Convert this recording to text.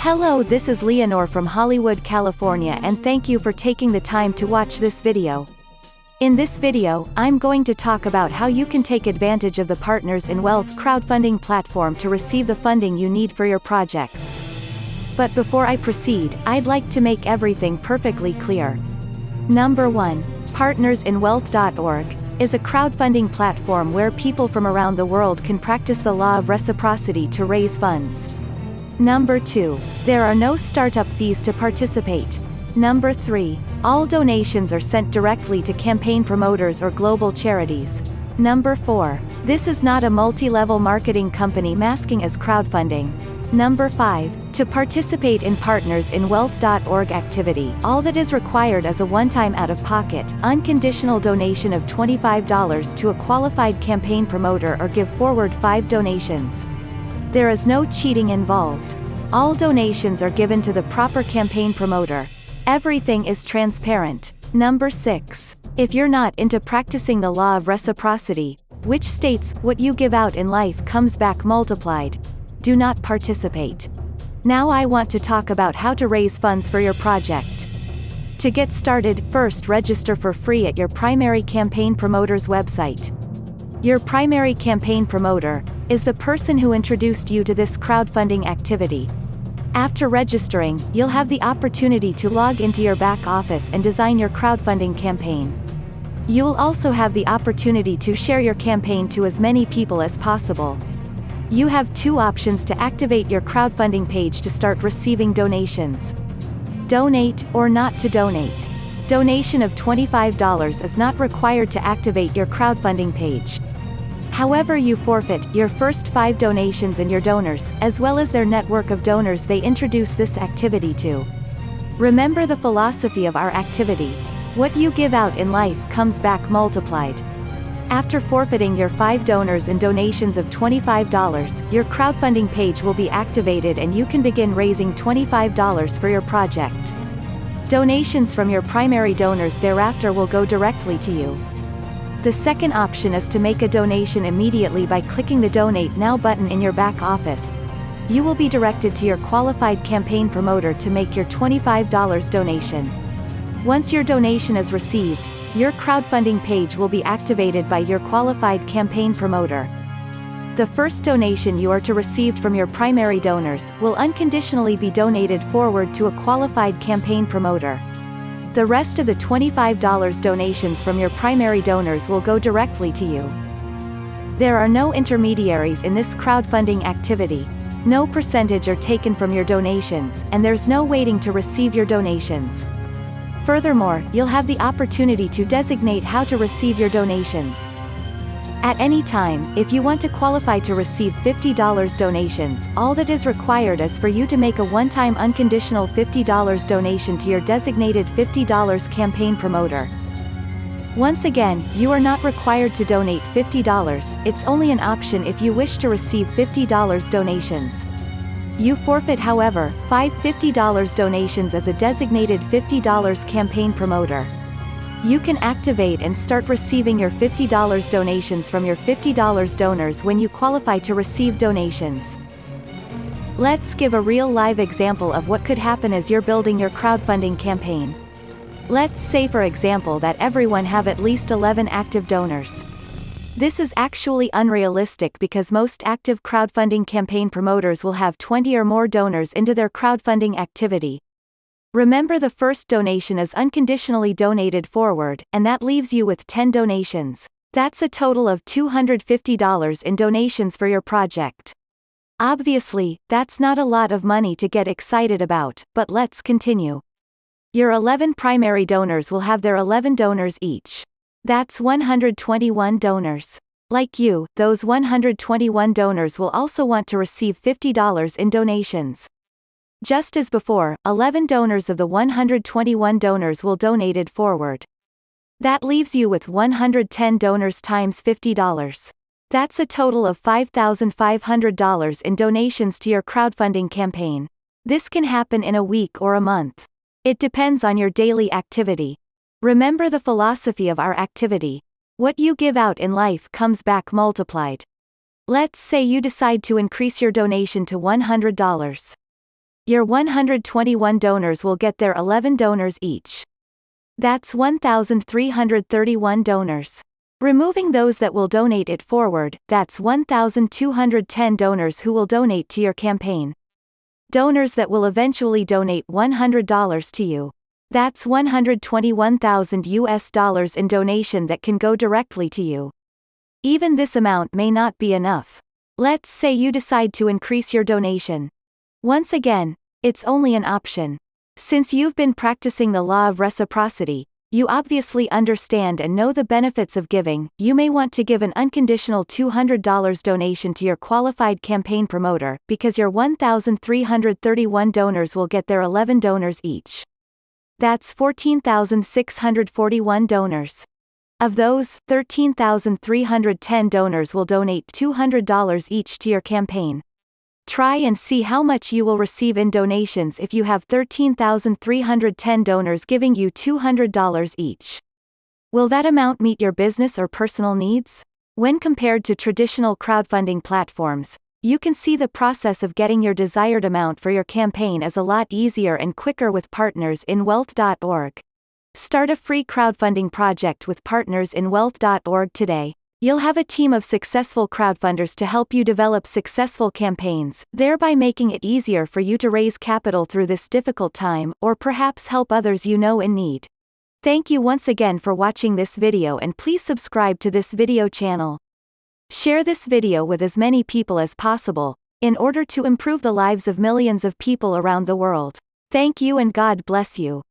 Hello, this is Leonore from Hollywood, California, and thank you for taking the time to watch this video. In this video, I'm going to talk about how you can take advantage of the Partners in Wealth crowdfunding platform to receive the funding you need for your projects. But before I proceed, I'd like to make everything perfectly clear. Number 1. Partnersinwealth.org is a crowdfunding platform where people from around the world can practice the law of reciprocity to raise funds. Number 2. There are no startup fees to participate. Number 3. All donations are sent directly to campaign promoters or global charities. Number 4. This is not a multi-level marketing company masking as crowdfunding. Number 5. To participate in Partnersinwealth.org activity, all that is required is a one-time out-of-pocket, unconditional donation of $25 to a qualified campaign promoter or give forward 5 donations. There is no cheating involved. All donations are given to the proper campaign promoter. Everything is transparent. Number 6. If you're not into practicing the law of reciprocity, which states, what you give out in life comes back multiplied, do not participate. Now I want to talk about how to raise funds for your project. To get started, first register for free at your primary campaign promoter's website. Your primary campaign promoter is the person who introduced you to this crowdfunding activity. After registering, you'll have the opportunity to log into your back office and design your crowdfunding campaign. You'll also have the opportunity to share your campaign to as many people as possible. You have 2 options to activate your crowdfunding page to start receiving donations. Donate or not to donate. Donation of $25 is not required to activate your crowdfunding page. However, you forfeit your first 5 donations and your donors, as well as their network of donors they introduce this activity to. Remember the philosophy of our activity. What you give out in life comes back multiplied. After forfeiting your 5 donors and donations of $25, your crowdfunding page will be activated and you can begin raising $25 for your project. Donations from your primary donors thereafter will go directly to you. The second option is to make a donation immediately by clicking the Donate Now button in your back office. You will be directed to your qualified campaign promoter to make your $25 donation. Once your donation is received, your crowdfunding page will be activated by your qualified campaign promoter. The first donation you are to receive from your primary donors will unconditionally be donated forward to a qualified campaign promoter. The rest of the $25 donations from your primary donors will go directly to you. There are no intermediaries in this crowdfunding activity. No percentage are taken from your donations, and there's no waiting to receive your donations. Furthermore, you'll have the opportunity to designate how to receive your donations. At any time, if you want to qualify to receive $50 donations, all that is required is for you to make a one-time unconditional $50 donation to your designated $50 campaign promoter. Once again, you are not required to donate $50, it's only an option if you wish to receive $50 donations. You forfeit, however, 5 $50 donations as a designated $50 campaign promoter. You can activate and start receiving your $50 donations from your $50 donors when you qualify to receive donations. Let's give a real live example of what could happen as you're building your crowdfunding campaign. Let's say for example that everyone have at least 11 active donors. This is actually unrealistic because most active crowdfunding campaign promoters will have 20 or more donors into their crowdfunding activity. Remember, the first donation is unconditionally donated forward, and that leaves you with 10 donations. That's a total of $250 in donations for your project. Obviously, that's not a lot of money to get excited about, but let's continue. Your 11 primary donors will have their 11 donors each. That's 121 donors. Like you, those 121 donors will also want to receive $50 in donations. Just as before, 11 donors of the 121 donors will donated forward. That leaves you with 110 donors times $50. That's a total of $5,500 in donations to your crowdfunding campaign. This can happen in a week or a month. It depends on your daily activity. Remember the philosophy of our activity. What you give out in life comes back multiplied. Let's say you decide to increase your donation to $100. Your 121 donors will get their 11 donors each. That's 1,331 donors. Removing those that will donate it forward, that's 1,210 donors who will donate to your campaign. Donors that will eventually donate $100 to you. That's $121,000 in donation that can go directly to you. Even this amount may not be enough. Let's say you decide to increase your donation. Once again, it's only an option. Since you've been practicing the law of reciprocity, you obviously understand and know the benefits of giving. You may want to give an unconditional $200 donation to your qualified campaign promoter, because your 1,331 donors will get their 11 donors each. That's 14,641 donors. Of those, 13,310 donors will donate $200 each to your campaign. Try and see how much you will receive in donations if you have 13,310 donors giving you $200 each. Will that amount meet your business or personal needs? When compared to traditional crowdfunding platforms, you can see the process of getting your desired amount for your campaign is a lot easier and quicker with partnersinwealth.org. Start a free crowdfunding project with partnersinwealth.org today. You'll have a team of successful crowdfunders to help you develop successful campaigns, thereby making it easier for you to raise capital through this difficult time, or perhaps help others you know in need. Thank you once again for watching this video, and please subscribe to this video channel. Share this video with as many people as possible, in order to improve the lives of millions of people around the world. Thank you and God bless you.